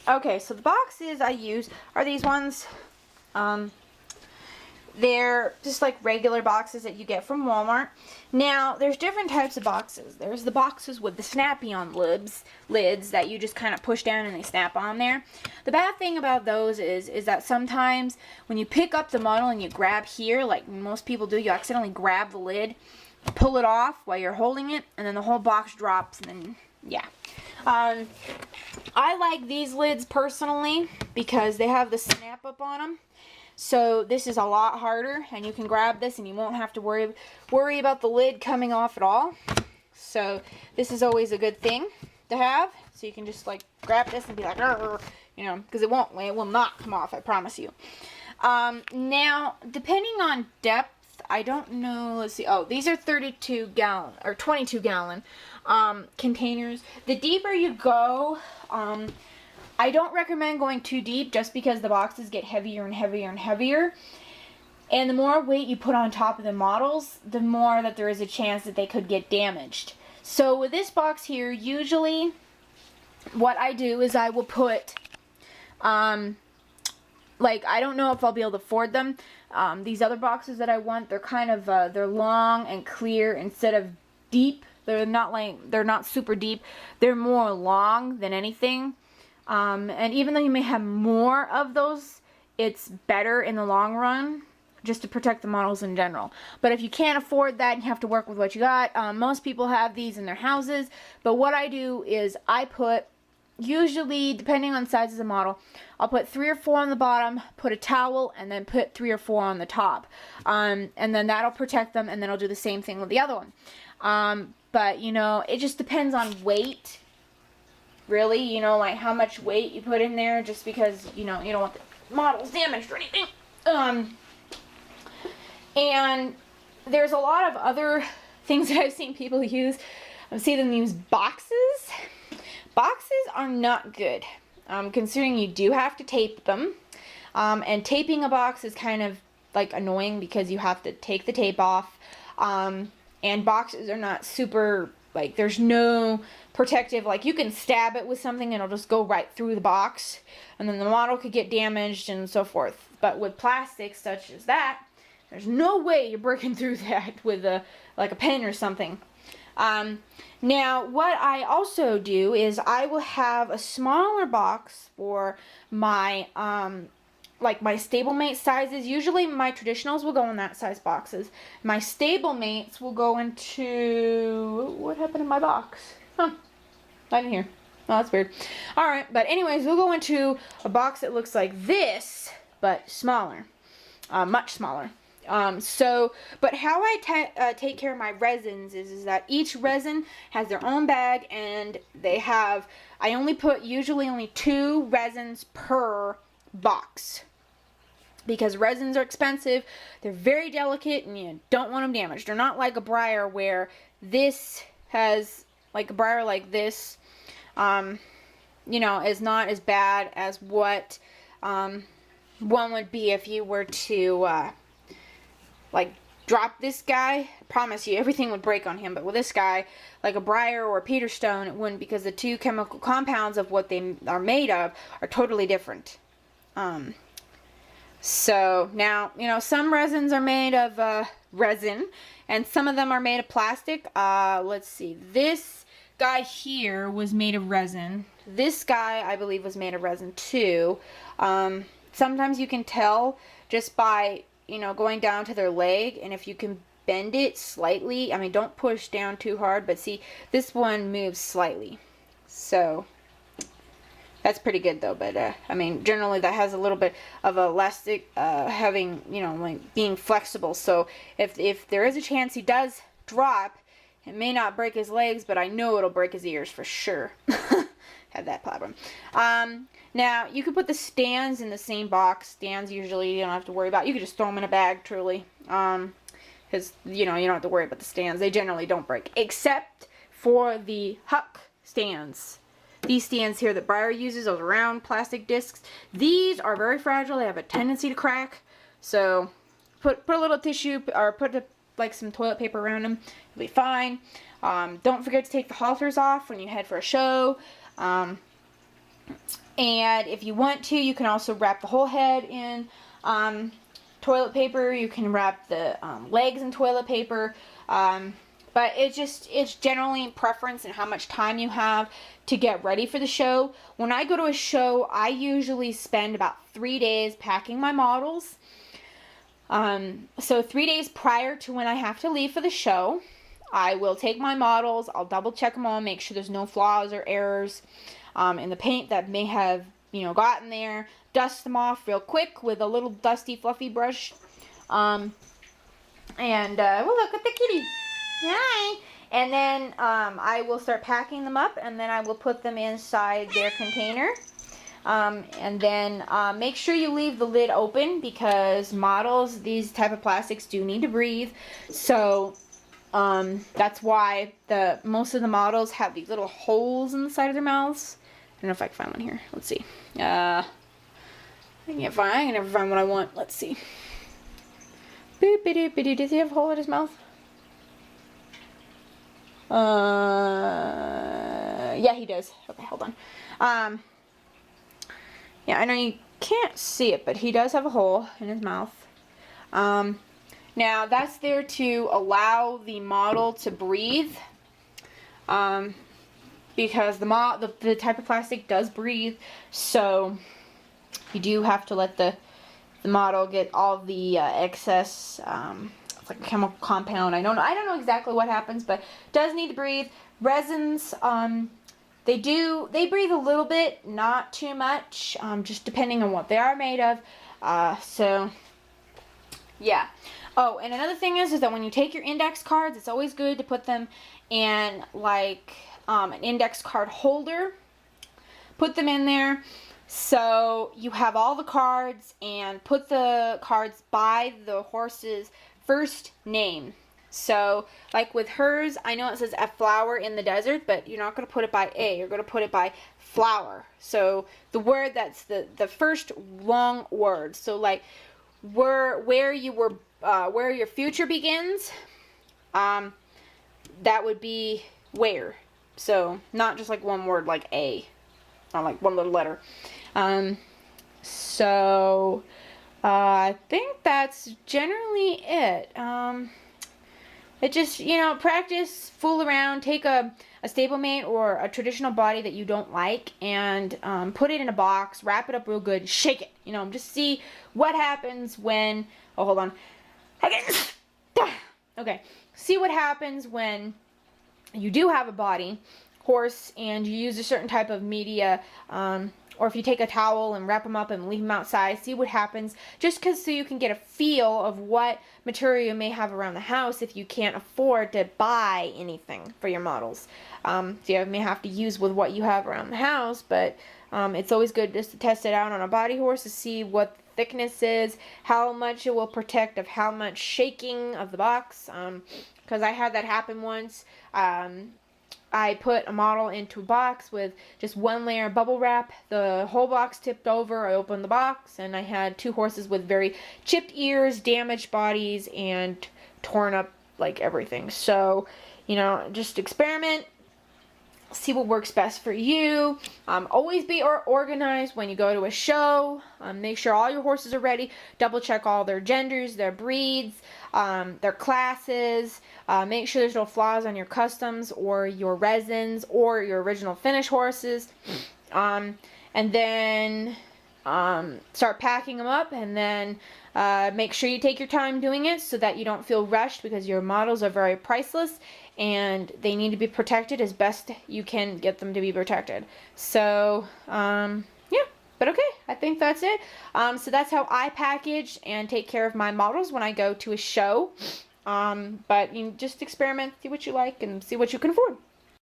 Okay, so the boxes I use are these ones. They're just like regular boxes that you get from Walmart. Now, there's different types of boxes. There's the boxes with the snappy-on lids that you just kind of push down and they snap on there. The bad thing about those is that sometimes when you pick up the model and you grab here, like most people do, you accidentally grab the lid, pull it off while you're holding it, and then the whole box drops, and then, yeah. I like these lids personally because they have the snap up on them. So this is a lot harder, and you can grab this and you won't have to worry about the lid coming off at all. So this is always a good thing to have. So you can just like grab this and be like, you know, because it will not come off, I promise you. Now, depending on depth, I don't know, let's see, oh, these are 32 gallon, or 22 gallon containers. The deeper you go, I don't recommend going too deep just because the boxes get heavier and heavier and heavier. And the more weight you put on top of the models, the more that there is a chance that they could get damaged. So with this box here, usually what I do is I will put, like, I don't know if I'll be able to afford them. These other boxes that I want, they're kind of, they're long and clear instead of deep. They're not super deep. They're more long than anything. And even though you may have more of those, it's better in the long run just to protect the models in general. But if you can't afford that, you have to work with what you got. Most people have these in their houses, but what I do is I put, usually depending on the size of the model, I'll put 3 or 4 on the bottom, put a towel, and then put 3 or 4 on the top. And then that'll protect them, and then I'll do the same thing with the other one. But, you know, it just depends on weight. Really, you know, like how much weight you put in there, just because, you know, you don't want the models damaged or anything. And there's a lot of other things that I've seen people use. I've seen them use boxes. Boxes are not good, considering you do have to tape them. And taping a box is kind of like annoying because you have to take the tape off. And boxes are not super, like, there's no protective, like, you can stab it with something and it'll just go right through the box, and then the model could get damaged and so forth. But with plastics such as that, there's no way you're breaking through that with like a pen or something. Now, what I also do is I will have a smaller box for my, like my stablemate sizes. Usually my traditionals will go in that size boxes. My stablemates will go into, what happened in my box? Huh, not in here. Oh, that's weird. Alright, but anyways, we'll go into a box that looks like this, but smaller. Much smaller. But how I take care of my resins is that each resin has their own bag, and they have, I only put usually only 2 resins per box. Because resins are expensive, they're very delicate, and you don't want them damaged. They're not like a Breyer where this has, like a Breyer like this, you know, is not as bad as what one would be if you were to, like, drop this guy. I promise you, everything would break on him. But with this guy, like a Breyer or a Peterstone, it wouldn't, because the 2 chemical compounds of what they are made of are totally different. So, now, you know, some resins are made of resin, and some of them are made of plastic. Let's see. This guy here was made of resin. This guy, I believe, was made of resin too. Sometimes you can tell just by, you know, going down to their leg, and if you can bend it slightly, I mean, don't push down too hard, but see, this one moves slightly. So that's pretty good though. But I mean, generally that has a little bit of elastic, having, you know, like being flexible. So if there is a chance he does drop, it may not break his legs, but I know it'll break his ears for sure. Had that problem. Now you could put the stands in the same box. Stands usually you don't have to worry about. You could just throw them in a bag, truly. Because you know, you don't have to worry about the stands. They generally don't break, except for the Huck stands. These stands here that Breyer uses, those round plastic discs, these are very fragile. They have a tendency to crack. So put a little tissue, or put like some toilet paper around them. You'll be fine. Don't forget to take the halters off when you head for a show. And if you want to, you can also wrap the whole head in toilet paper. You can wrap the legs in toilet paper. But it's generally preference and how much time you have to get ready for the show. When I go to a show, I usually spend about 3 days packing my models. So 3 days prior to when I have to leave for the show, I will take my models, I'll double check them all, make sure there's no flaws or errors in the paint that may have, gotten there. Dust them off real quick with a little dusty fluffy brush. Well, look at the kitty. Hi. And then I will start packing them up, and then I will put them inside their container. And then make sure you leave the lid open, because models, these type of plastics do need to breathe. So that's why most of the models have these little holes in the side of their mouths. I don't know if I can find one here. Let's see. I can never find what I want. Let's see. Does he have a hole in his mouth? Yeah, he does. Okay, hold on. Yeah, I know you can't see it, but he does have a hole in his mouth. Now, that's there to allow the model to breathe. Because the type of plastic does breathe, so you do have to let the model get all the excess, it's like a chemical compound. I don't know exactly what happens, but it does need to breathe. Resins, they breathe a little bit, not too much, just depending on what they are made of. So yeah. Oh, and another thing is that when you take your index cards, it's always good to put them in like an index card holder. Put them in there so you have all the cards, and put the cards by the horse's first name. So like with hers, I know it says a flower in the desert, but you're not going to put it by A, you're going to put it by flower. So the word that's the first long word. So like where your future begins, that would be where. So not just like one word like A, or like one little letter. So I think that's generally it. It just, practice, fool around, take a stablemate or a traditional body that you don't like, and put it in a box, wrap it up real good, shake it, just see what happens when, oh, hold on. Okay, see what happens when you do have a body horse and you use a certain type of media, or if you take a towel and wrap them up and leave them outside, see what happens, just so you can get a feel of what material you may have around the house if you can't afford to buy anything for your models. So you may have to use with what you have around the house, but it's always good just to test it out on a body horse to see what the thickness is, how much it will protect of how much shaking of the box, because I had that happen once. I put a model into a box with just one layer of bubble wrap. The whole box tipped over. I opened the box, and I had two horses with very chipped ears, damaged bodies, and torn up like everything. So, just experiment. See what works best for you. Always be organized when you go to a show. Make sure all your horses are ready. Double check all their genders, their breeds, their classes. Make sure there's no flaws on your customs or your resins or your original finish horses. And then start packing them up, and then make sure you take your time doing it so that you don't feel rushed, because your models are very priceless and they need to be protected as best you can get them to be protected. So yeah, but okay, I think that's it. So that's how I package and take care of my models when I go to a show. But you just experiment, see what you like, and see what you can afford.